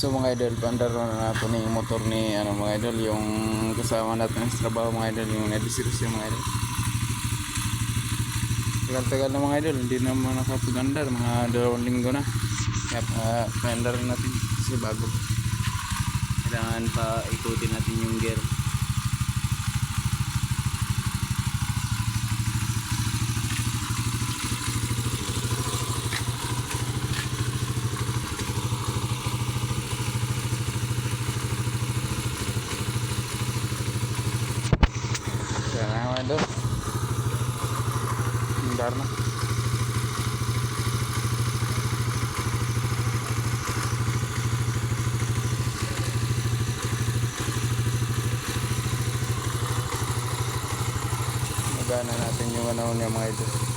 So mga idol, pandaro na nato ni yung motor ni ano mga idol, yung kasama natin sa trabaho mga idol, yung nabisiros yung mga idol. Tagal-tagal na mga idol, hindi naman nakapagandar, mga 2 linggo na. Kaya paandar natin kasi bago. Kailangan pa ikutin natin yung gear. Kaya na mga idol, andar na. Magana natin yung ano niya mga idol.